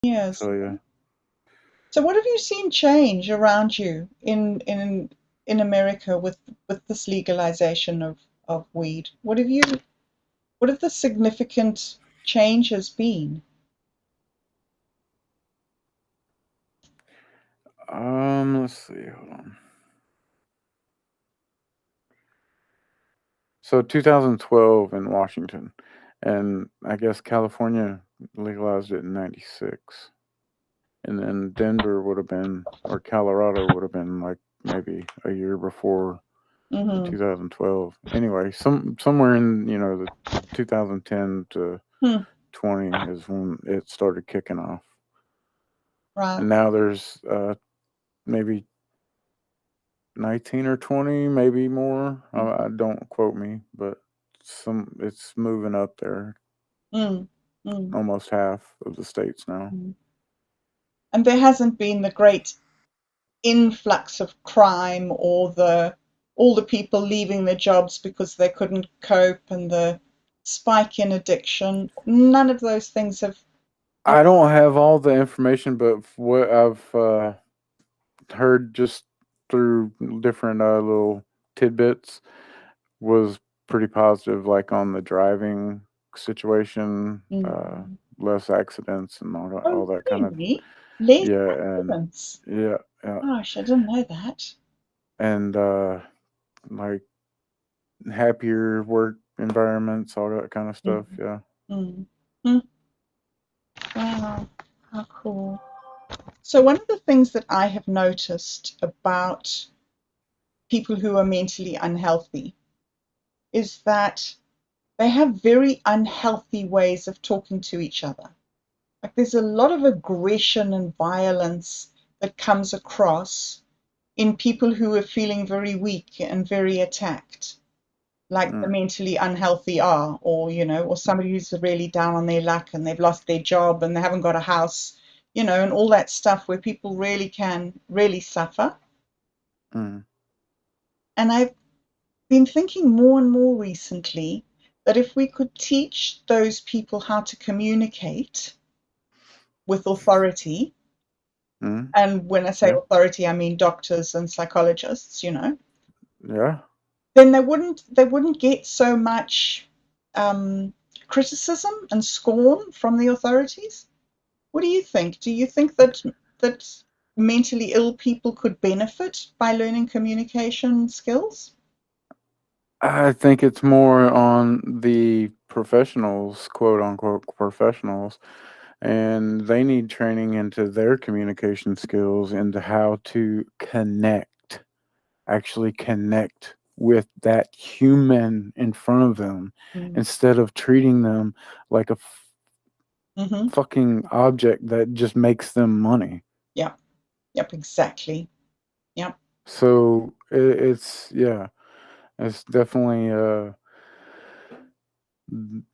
years. So yeah. So what have you seen change around you in America with this legalization of weed? What have the significant changes been? Let's see. Hold on. So 2012 in Washington, and I guess California legalized it in '96, and then Denver would have been, or Colorado would have been like maybe a year before the Mm-hmm. 2012. Anyway, somewhere in the 2010 to Hmm. 20 is when it started kicking off, Right. and now there's maybe 19 or 20, maybe more. I don't quote me, but it's moving up there. Mm. Mm. Almost half of the states now. Mm. And there hasn't been the great influx of crime or the all the people leaving their jobs because they couldn't cope and the spike in addiction. None of those things have I don't have all the information, but what I've heard just through different little tidbits was pretty positive, like on the driving situation, mm. less accidents and all Oh, that kind of. really? Less Yeah, and accidents. yeah, yeah, Gosh, I didn't know that. and like happier work environments, all that kind of Mm. stuff. Yeah. Mm. Mm. Wow, how cool. So one of the things that I have noticed about people who are mentally unhealthy is that they have very unhealthy ways of talking to each other. Like there's a lot of aggression and violence that comes across in people who are feeling very weak and very attacked, like the Mm, mentally unhealthy are, or somebody who's really down on their luck and they've lost their job and they haven't got a house, and all that stuff where people really can really suffer. mm. And I've been thinking more and more recently that if we could teach those people how to communicate with authority, Mm, and when I say yeah, authority, I mean doctors and psychologists, yeah. then they wouldn't get so much um, criticism and scorn from the authorities. What do you think? Do you think that mentally ill people could benefit by learning communication skills? I think it's more on the professionals, quote unquote professionals, and they need training into their communication skills, into how to connect, actually connect with that human in front of them, Mm. instead of treating them like a Mm-hmm. fucking object that just makes them money. Yep. Yep. Exactly. Yep. So it's yeah, it's definitely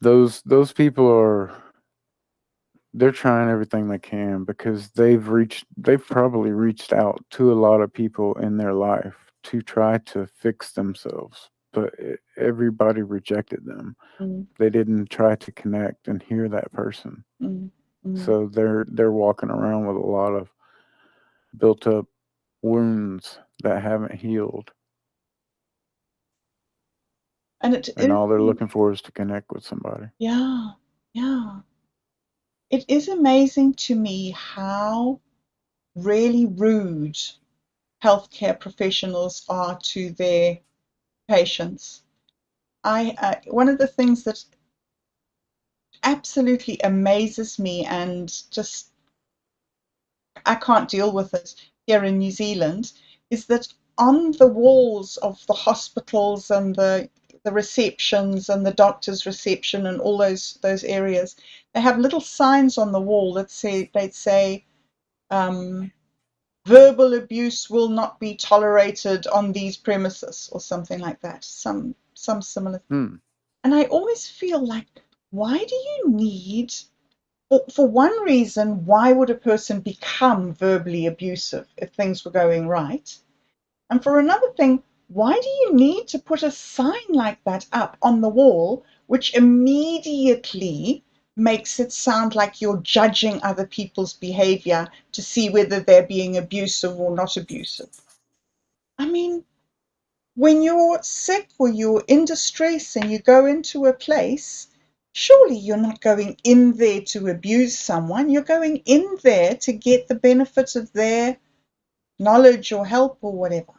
those people are, they're trying everything they can because they've probably reached out to a lot of people in their life to try to fix themselves, but everybody rejected them. Mm. They didn't try to connect and hear that person. Mm. Mm. So they're walking around with a lot of built up wounds that haven't healed, And it and is, all they're looking for is to connect with somebody. yeah, yeah. It is amazing to me how really rude healthcare professionals are to their patients. One of the things that absolutely amazes me and just I can't deal with it here in New Zealand is that on the walls of the hospitals and the receptions and the doctor's reception and all those areas, they have little signs on the wall that say um, verbal abuse will not be tolerated on these premises or something like that. Some similar. Hmm. And I always feel like, why do you need for one reason, why would a person become verbally abusive if things were going right? And for another thing, why do you need to put a sign like that up on the wall, which immediately makes it sound like you're judging other people's behavior to see whether they're being abusive or not abusive. I mean, when you're sick or you're in distress and you go into a place, surely you're not going in there to abuse someone. You're going in there to get the benefits of their knowledge or help or whatever.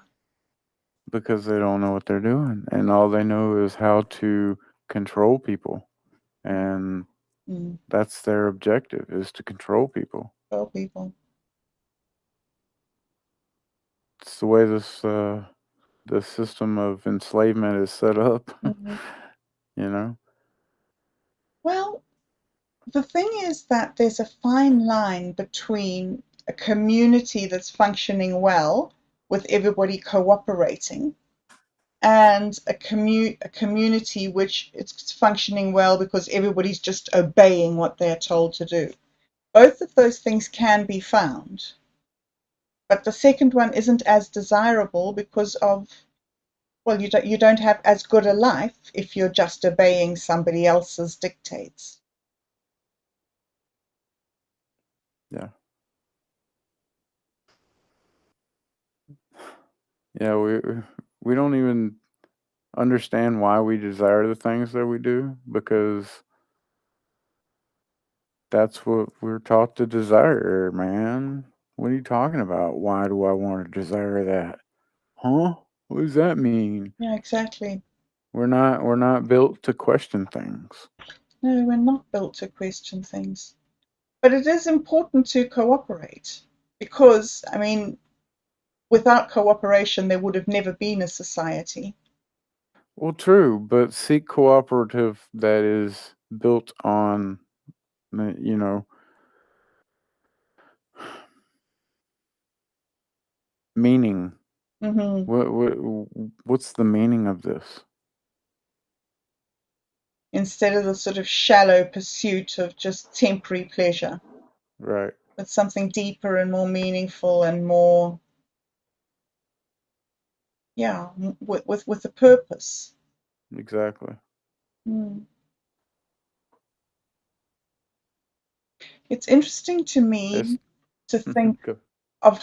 because they don't know what they're doing, and all they know is how to control people, and Mm, that's their objective, is to control people. tell people. It's the way the system of enslavement is set up. Mhm. You know. Well, the thing is that there's a fine line between a community that's functioning well with everybody cooperating and a community which it's functioning well because everybody's just obeying what they're told to do. Both of those things can be found, but the second one isn't as desirable because of, well, you don't have as good a life if you're just obeying somebody else's dictates. Yeah. Yeah. We don't even understand why we desire the things that we do, because that's what we're taught to desire, man. What are you talking about? Why do I want to desire that? Huh? What does that mean? Yeah, exactly. We're not built to question things. No, we're not built to question things. But it is important to cooperate because, I mean, without cooperation, there would have never been a society. Well, true, but seek cooperative that is built on, you know, meaning. Hmm. What's the meaning of this? Instead of the sort of shallow pursuit of just temporary pleasure. Right. It's something deeper and more meaningful and more, yeah, with a purpose. Exactly. Mm. It's interesting to It's me to think go. of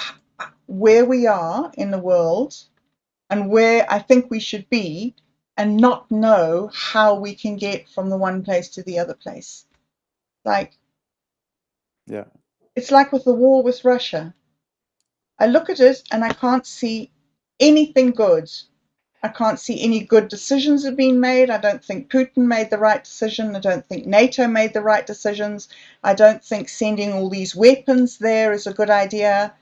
where we are in the world and where I think we should be and not know how we can get from the one place to the other place. Like, Yeah. it's like with the war with Russia. I look at it and I can't see anything good. I can't see any good decisions have been made. I don't think Putin made the right decision. I don't think NATO made the right decisions. I don't think sending all these weapons there is a good idea.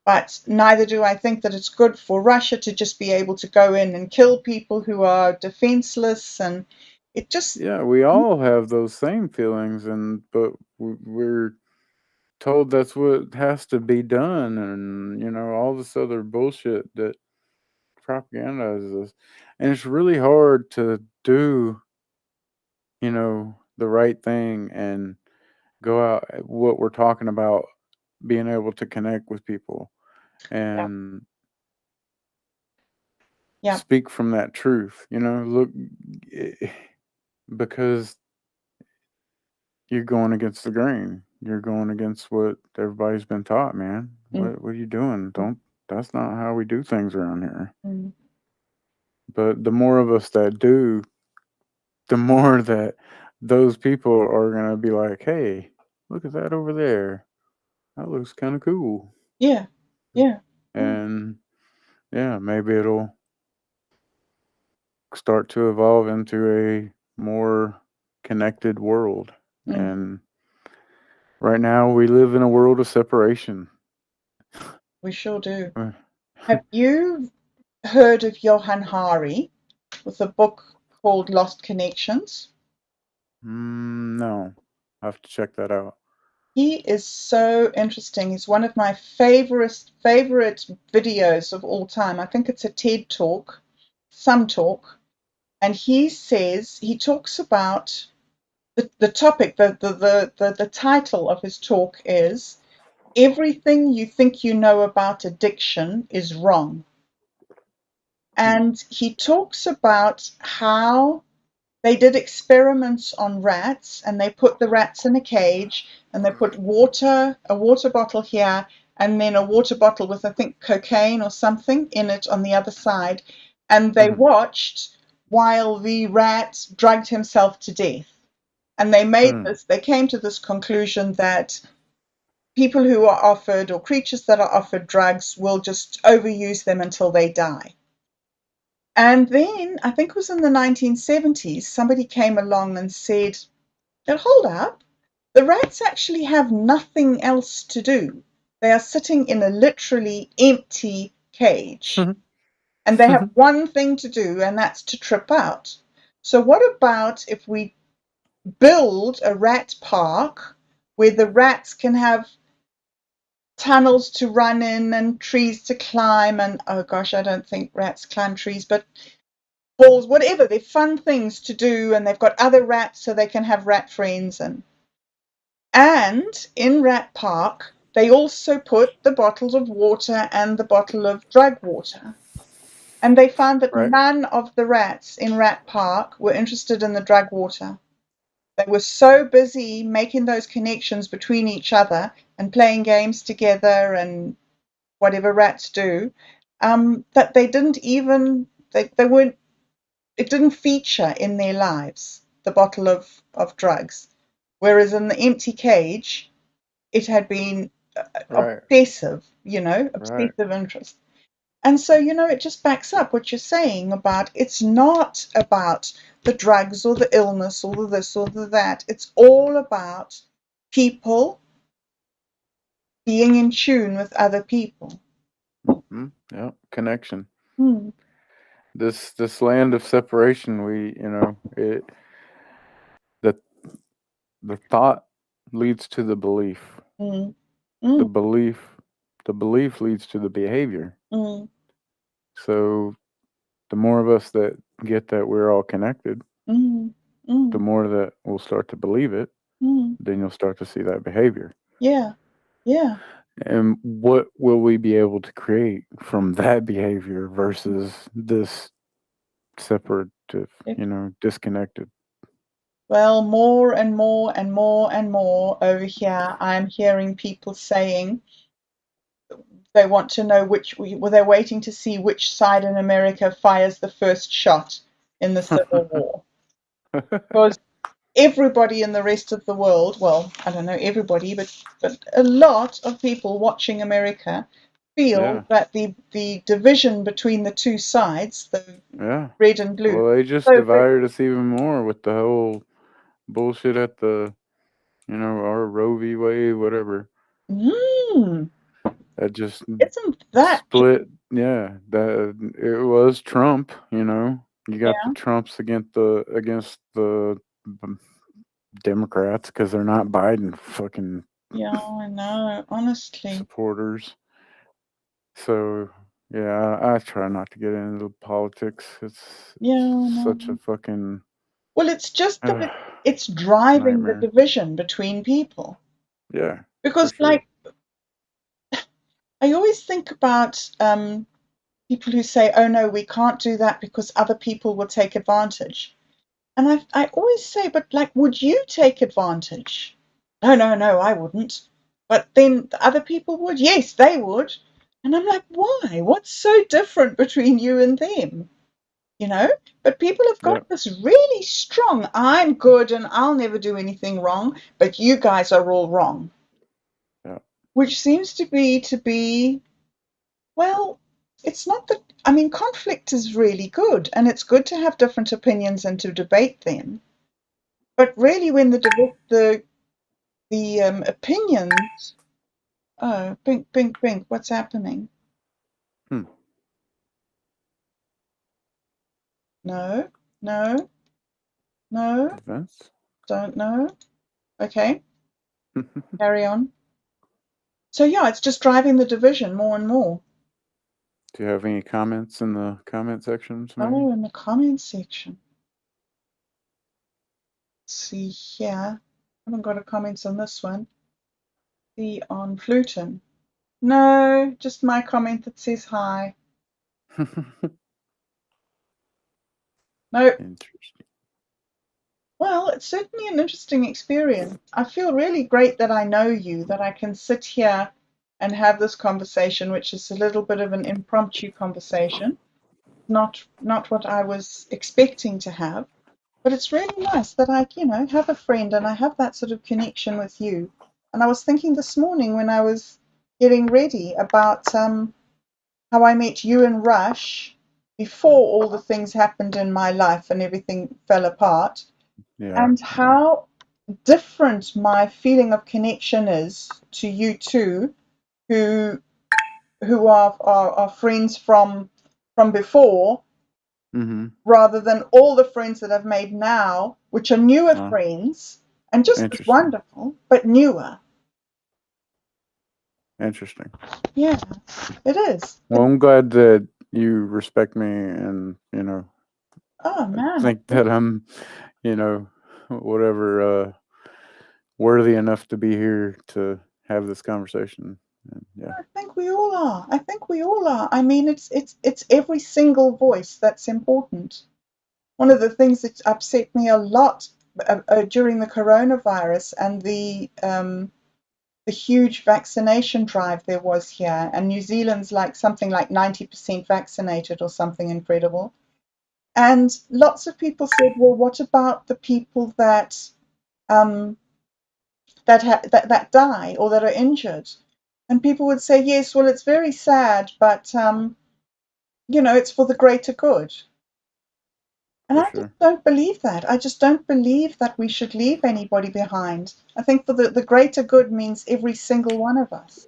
But neither do I think that it's good for Russia to just be able to go in and kill people who are defenseless. And it just, Yeah, we all have those same feelings, and but we're told that's what has to be done, and all this other bullshit that propagandizes us. And it's really hard to do, the right thing and go out what we're talking about, being able to connect with people yeah, and yeah, speak from that truth. Look, eh, because you're going against the grain. You're going against what everybody's been taught, man. mm, What are you doing? Don't That's not how we do things around here. mm, But the more of us that do, the more that those people are gonna be like, "Hey, look at that over there. That looks kind of cool." yeah, yeah, yeah, And yeah, maybe it'll start to evolve into a more connected world. mm, And right now we live in a world of separation. we sure do. Uh, Have you heard of Johann Hari with a book called Lost Connections? No, I have to check that out. He is so interesting. He's one of my favorite videos of all time. I think it's a TED talk, some talk, and he talks about the topic. The title of his talk is "Everything You Think You Know About Addiction Is Wrong." Hmm. And he talks about how they did experiments on rats, and they put the rats in a cage, and they put a water bottle here, and then a water bottle with, I think, cocaine or something in it on the other side. And they watched while the rat drugged himself to death. And they came to this conclusion that people who are offered, or creatures that are offered drugs, will just overuse them until they die. And then, I think it was in the 1970s, somebody came along and said, "Now, hold up, the rats actually have nothing else to do. They are sitting in a literally empty cage, and they have one thing to do, and that's to trip out. So what about if we build a rat park where the rats can have tunnels to run in and trees to climb, and oh gosh, I don't think rats climb trees, but balls, whatever, they're fun things to do, and they've got other rats so they can have rat friends." And in Rat Park, they also put the bottles of water and the bottle of drug water. And they found that Right. none of the rats in Rat Park were interested in the drug water. They were so busy making those connections between each other and playing games together and whatever rats do, that they didn't even, they weren't, it didn't feature in their lives, the bottle of drugs. Whereas in the empty cage, it had been Right. obsessive, Right. obsessive interest. And so, it just backs up what you're saying about it's not about the drugs or the illness or the this or the that. It's all about people being in tune with other people. Yeah. Connection. Hmm. This land of separation, the the thought leads to the belief. Mm. The Mm. belief the belief leads to the behavior. Mm. So the more of us that get that we're all connected, Mm. the Mm. more that we'll start to believe it, Mm. then you'll start to see that behavior. Yeah. Yeah. And what will we be able to create from that behavior versus this separative, disconnected? Well, more and more and more and more over here, I'm hearing people saying they want to know they're waiting to see which side in America fires the first shot in the Civil War. Because everybody in the rest of the world, well, I don't know everybody, but a lot of people watching America feel Yeah. that the division between the two sides, the Yeah. red and blue, Well, they just so big. divided us even more with the whole bullshit at our Roe v. Wade, whatever. Mm, That just isn't that split. Yeah, that it was Trump. You got the yeah, Trumps against the Democrats because they're not Biden fucking yeah, I know, honestly. supporters. So yeah, I try not to get into politics. It's Yeah, I such a know. fucking Well, it's just that it's driving the nightmare. division between people. Yeah, for Because, sure. like, I always think about people who say, "Oh no, we can't do that because other people will take advantage." And I always say, "But like, would you take advantage?" "No, no, no, I wouldn't." But then the other people would. Yes, they would. And I'm like, why? What's so different between you and them? You know? But people have got Yep. this really strong, "I'm good and I'll never do anything wrong, but you guys are all wrong." Yep. Which seems to be, well, it's not that, I mean, conflict is really good, and it's good to have different opinions and to debate them. But really, when the opinions, oh, bink, bink, bink, what's happening? Hmm. No, no, no, Events. don't know. Okay, carry on. So yeah, it's just driving the division more and more. Do you have any comments in the comment sections, maybe? Oh, in the comments section. Let's see here. I haven't got a comments on this one. See on Fluton. No, just my comment that says hi. Nope, Interesting. Well, it's certainly an interesting experience. I feel really great that I know you, that I can sit here and have this conversation, which is a little bit of an impromptu conversation, not what I was expecting to have. But it's really nice that I, have a friend and I have that sort of connection with you. And I was thinking this morning when I was getting ready about how I met you and Rush before all the things happened in my life and everything fell apart, Yeah, and yeah. how different my feeling of connection is to you two, who are friends from before, Mm-hmm. rather than all the friends that I've made now, which are newer Uh, friends and just as Interesting. wonderful, but newer. Interesting. Yeah, it is. Well, I'm glad that you respect me and, Oh man, think that I'm, you know, whatever, worthy enough to be here to have this conversation. And yeah, I think we all are. I think we all are. I mean, it's every single voice that's important. One of the things that upset me a lot during the coronavirus and the huge vaccination drive there was here, and New Zealand's like something like 90% vaccinated or something incredible. And lots of people said, well, what about the people um, that die or that are injured? And people would say, yes, well, it's very sad, but it's for the greater good. And for I just sure. don't believe that. I just don't believe that we should leave anybody behind. I think for the greater good means every single one of us.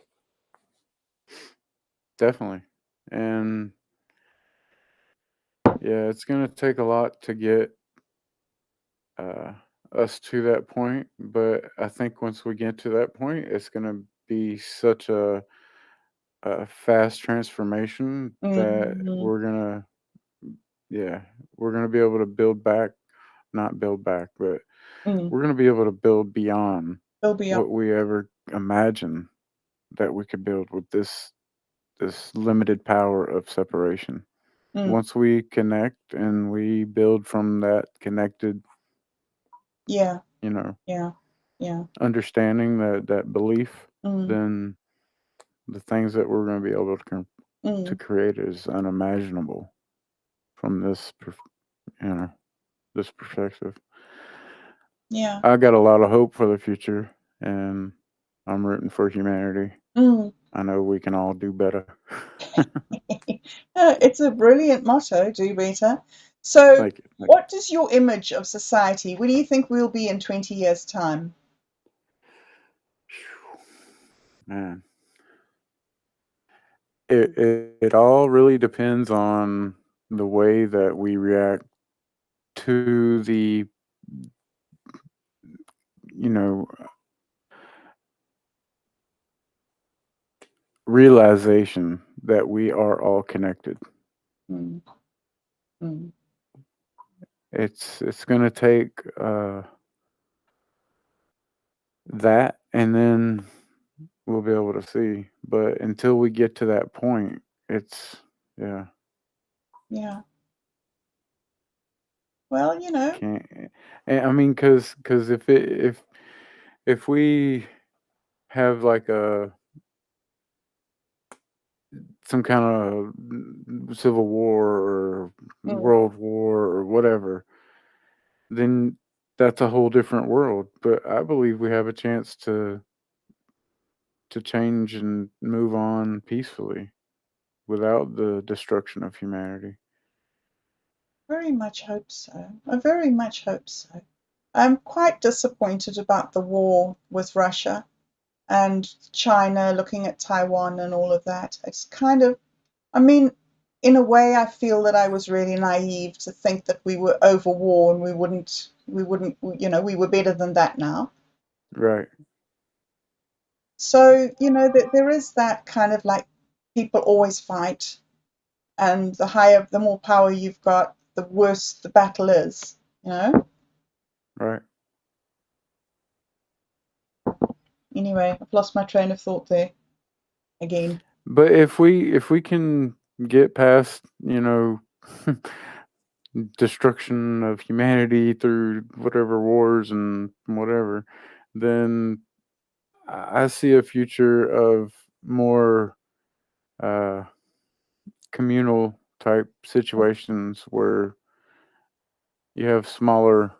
Definitely. And yeah, it's going to take a lot to get uh, us to that point. But I think once we get to that point, it's going to be such a fast transformation that Mm, yeah, we're going to be able to build back, not build back, but mm. we're going to be able to build beyond It'll be up. what we ever imagined that we could build with this limited power of separation. Mm, Once we connect and we build from that connected, yeah, you know, yeah, yeah. understanding, that belief, Mm, then the things that we're going to be able to mm, create is unimaginable from you know this perspective. yeah. I got a lot of hope for the future, and I'm rooting for humanity. Mm. I know we can all do better. It's a brilliant motto, do better. So, Thank you. Thank what is your image of society? Where do you think we'll be in 20 years' time? you. Man, it all really depends on the way that we react to the you know realization that we are all connected. Mm, mm, It's going to take that, and then we'll be able to see. But until we get to that point, it's yeah, yeah. Well, can't. And I mean, because if we have like a some kind of civil war or mm, world war or whatever, then that's a whole different world. But I believe we have a chance to change and move on peacefully without the destruction of humanity. very much hope so. I very much hope so. I'm quite disappointed about the war with Russia and China looking at Taiwan and all of that. It's kind of, I mean, in a way, I feel that I was really naive to think that we were over war and we wouldn't, we were better than that now. Right. So, that there is that kind of like people always fight, and the more power you've got, the worse the battle is, you know? Right. Anyway, I've lost my train of thought there again. But if we can get past, destruction of humanity through whatever wars and whatever, then I see a future of more uh, communal type situations where you have smaller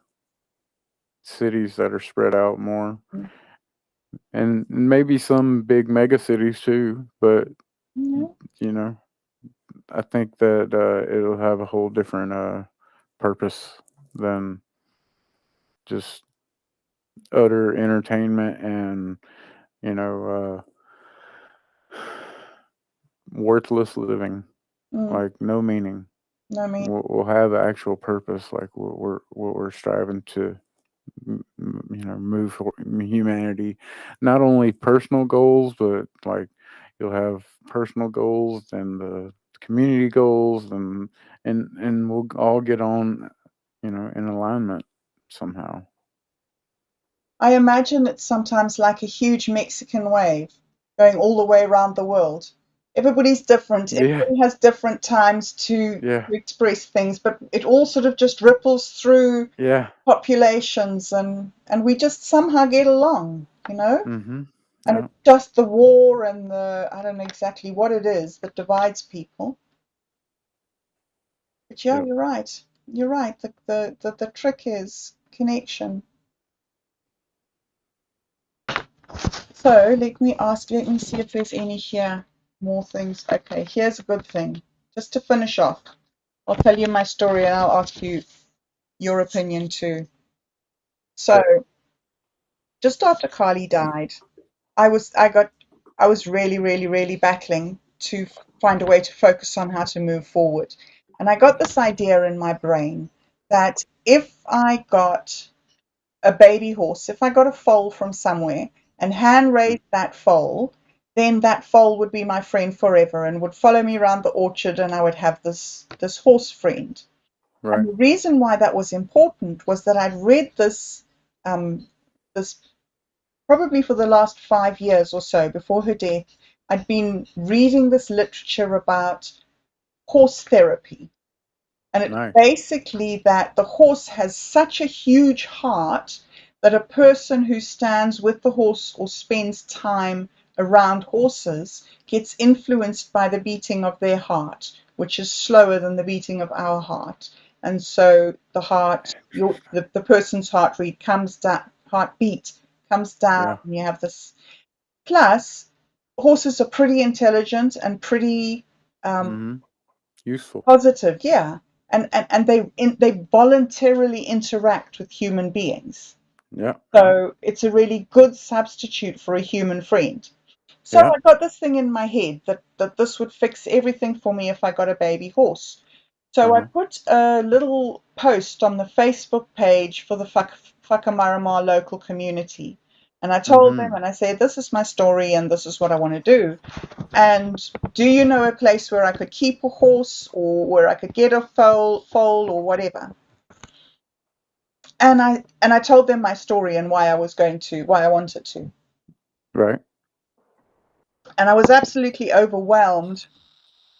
cities that are spread out more, Mm. and maybe some big mega cities too. But Yeah. you know, I think that it'll have a whole different purpose than just utter entertainment and you know worthless living, Mm. like no meaning. I mean, We'll have an actual purpose, like what we're striving to move for humanity, not only personal goals, but like you'll have personal goals and the community goals, and we'll all get on, in alignment somehow. I imagine it's sometimes like a huge Mexican wave going all the way around the world. Everybody's different. Yeah, Everybody has different times yeah, to express things, but it all sort of just ripples through yeah. populations, and we just somehow get along, you know? Mhm. And Yeah, it's just the war and the, I don't know exactly what it is that divides people. But yeah, yep. you're right. You're right. The trick is connection. So let me see if there's any here, more things. Okay, here's a good thing. Just to finish off, I'll tell you my story and I'll ask you your opinion too. So Okay. just after Carly died, I was I got I was really, really, really battling to find a way to focus on how to move forward. And I got this idea in my brain that if I got a baby horse, if I got a foal from somewhere and hand Mm. raised that foal, then that foal would be my friend forever and would follow me around the orchard, and I would have this horse friend. And Right. the reason why that was important was that I'd read um, this probably for the last 5 years or so before her death. I'd been reading this literature about horse therapy. And it's Nice. basically that the horse has such a huge heart that a person who stands with the horse or spends time around horses gets influenced by the beating of their heart, which is slower than the beating of our heart. And so the person's heartbeat comes down, Yeah. and you have this. Plus, horses are pretty intelligent and pretty um, Mhm. Useful. positive, yeah, and they voluntarily interact with human beings. Yeah. Yeah. So it's a really good substitute for a human friend. So Yeah. I got this thing in my head that this would fix everything for me if I got a baby horse. Uh So I huh. put a little post on the Facebook page for the Whakamarama local community. And I told them, Mhm. and I said, this is my story and this is what I want to do. And do you know a place where I could keep a horse or where I could get a foal or whatever? And I told them my story and why I wanted to. Right. And I was absolutely overwhelmed,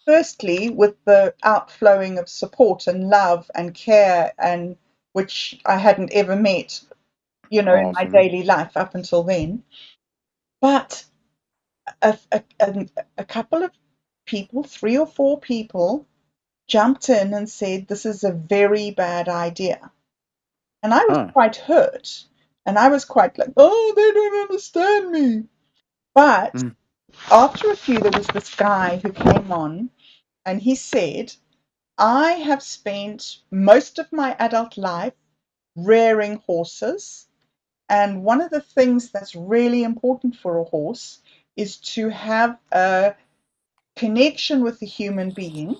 firstly, with the outflowing of support and love and care, and which I hadn't ever met, in my Awesome. daily life up until then. But a couple of people, 3 or 4 people, jumped in and said, this is a very bad idea. And I was Huh. quite hurt. And I was quite like, oh, they don't understand me. But Mm. after a few, there was this guy who came on and he said, I have spent most of my adult life rearing horses. And one of the things that's really important for a horse is to have a connection with the human being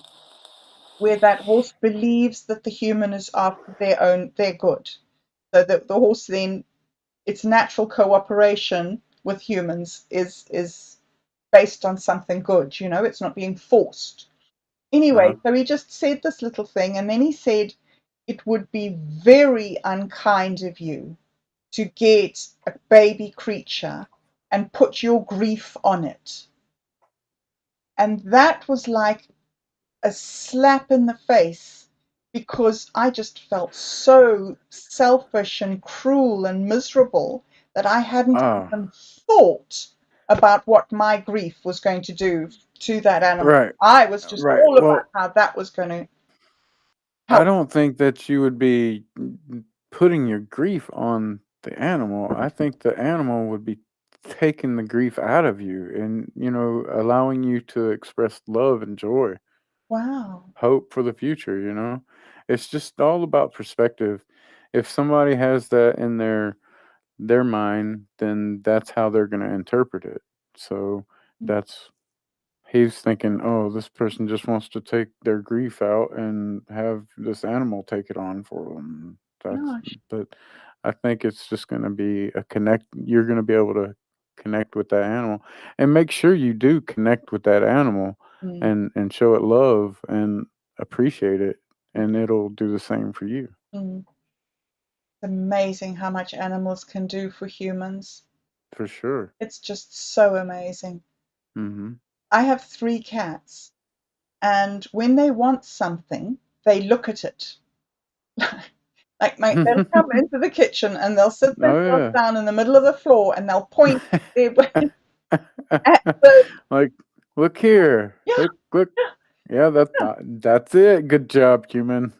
where that horse believes that the human is after their good. So the horse then, its natural cooperation with humans is based on something good, it's not being forced. Uh huh. Anyway, so he just said this little thing, and then he said it would be very unkind of you to get a baby creature and put your grief on it. And that was like a slap in the face because I just felt so selfish and cruel and miserable that I hadn't Ah, even thought about what my grief was going to do to that animal. right, I was just right. all about Well, how that was going to I help. don't think that you would be putting your grief on the animal. I think the animal would be taking the grief out of you and, allowing you to express love and joy, Wow. hope for the future. It's just all about perspective. If somebody has that in their mind, then that's how they're going to interpret it. So that's he's thinking, oh, this person just wants to take their grief out and have this animal take it on for them. Gosh. But I think it's just going to be a connect. You're going to be able to connect with that animal and make sure you do connect with that animal Mm, and show it love and appreciate it, and it'll do the same for you mm. It's amazing how much animals can do for humans. for sure. It's just so amazing. Hmm. I have 3 cats, and when they want something, they look at it. They'll come into the kitchen and they'll sit themselves Oh down in the middle of the floor and they'll point their at yeah. the Like, look here. yeah. Look, look. Yeah, that's it. Good job, human.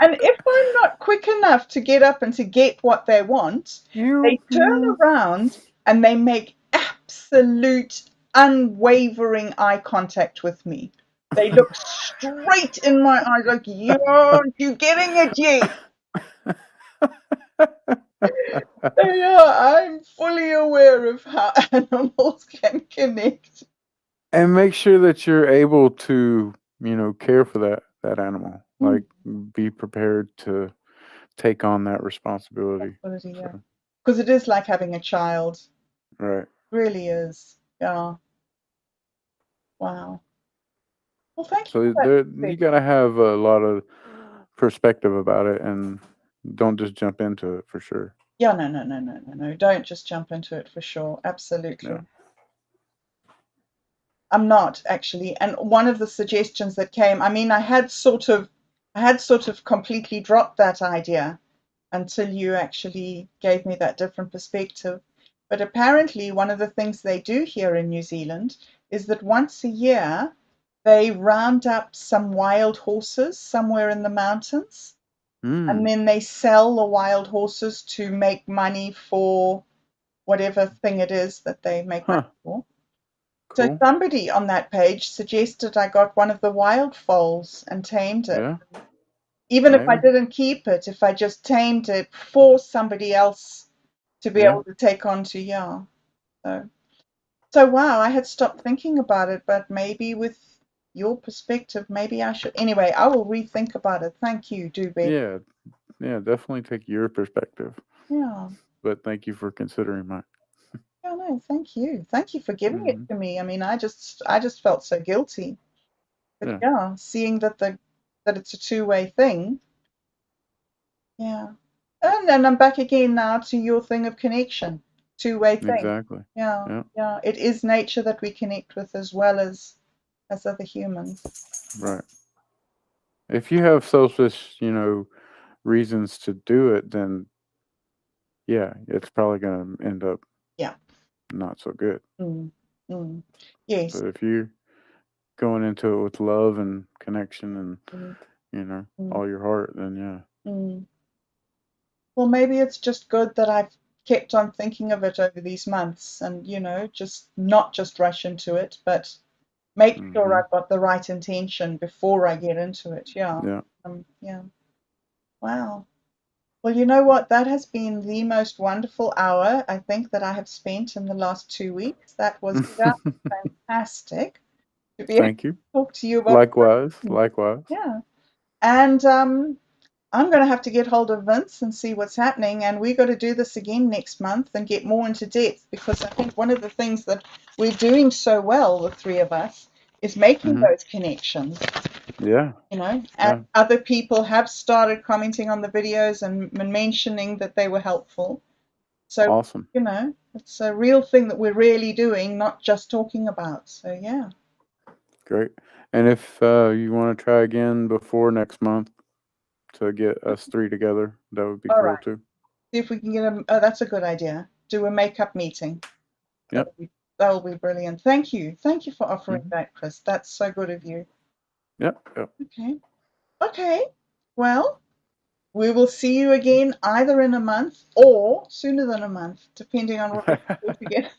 And if I'm not quick enough to get up and to get what they want, Pew, they turn pew. around and they make absolute unwavering eye contact with me. They look straight in my eyes like, aren't you getting it yet? So yeah, I'm fully aware of how animals can connect. And make sure that you're able to, care for that animal. Mm, Like, be prepared to take on that responsibility. absolutely, yeah. So, Because it is like having a child. right. Really is. Yeah. Wow. Well, thank you for So that there, you perspective. gotta have a lot of perspective about it, and don't just jump into it for sure. Yeah, no, no, no, no, no, no. Don't just jump into it for sure. Yeah. Absolutely. I'm not actually. And one of the suggestions that came, I mean, I had sort of completely dropped that idea until you actually gave me that different perspective. But apparently, one of the things they do here in New Zealand is that once a year they round up some wild horses somewhere in the mountains, and Mm. then they sell the wild horses to make money for whatever thing it is that they make money Huh. for. So Cool. somebody on that page suggested I got one of the wild foals and tamed it. Yeah. Even if I Maybe. didn't keep it, if I just tamed it for somebody else to be Yeah. able to take on to, yeah. So, so wow, I had stopped thinking about it, but maybe with your perspective, maybe I should. Anyway, I will rethink about it. Thank you, Dubé. Yeah. Yeah. Definitely take your perspective, Yeah. but thank you for considering mine. Yeah, no, thank you. Thank you for giving it Hmm. to me. I mean, I just felt so guilty. But Yeah. yeah, seeing that it's a two-way thing. Yeah. And then I'm back again now to your thing of connection. Two-way thing. Exactly. Yeah, Yeah. yeah. It is nature that we connect with as well as other humans. Right. If you have selfish, reasons to do it, then yeah, it's probably going to end up Yeah. not so good. Mm, mm. Yes. But if you're going into it with love and connection and, Mm, mm, all your heart, then yeah. mm. Well, maybe it's just good that I've kept on thinking of it over these months and, just not just rush into it, but make sure Hmm. I've got the right intention before I get into it. Yeah. Yeah. Yeah. Wow. Well, you know what? That has been the most wonderful hour I think that I have spent in the last 2 weeks. That was just fantastic to be able to Thank you. talk to you about. Likewise. Likewise. Yeah. And I'm going to have to get hold of Vince and see what's happening. And we're going to do this again next month and get more into depth because I think one of the things that we're doing so well, the three of us, is making Hmm. those connections, Yeah. and Yeah. other people have started commenting on the videos and mentioning that they were helpful. So, Awesome. it's a real thing that we're really doing, not just talking about. So, yeah. Great. And if you want to try again before next month to get us three together, that would be All cool right. too. See if we can get a. Oh, that's a good idea. Do a makeup meeting. Yep. That'll be brilliant. Thank you. Thank you for offering Mhm. that, Chris. That's so good of you. Yep. Yep. Okay. Okay. Well, we will see you again either in a month or sooner than a month, depending on what we can do together.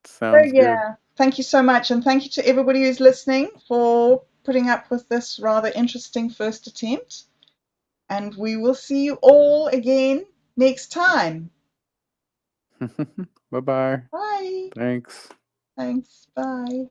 So Sounds good. yeah, thank you so much, and thank you to everybody who's listening for putting up with this rather interesting first attempt. And we will see you all again next time. Bye-bye. Bye. Thanks. Thanks. Bye.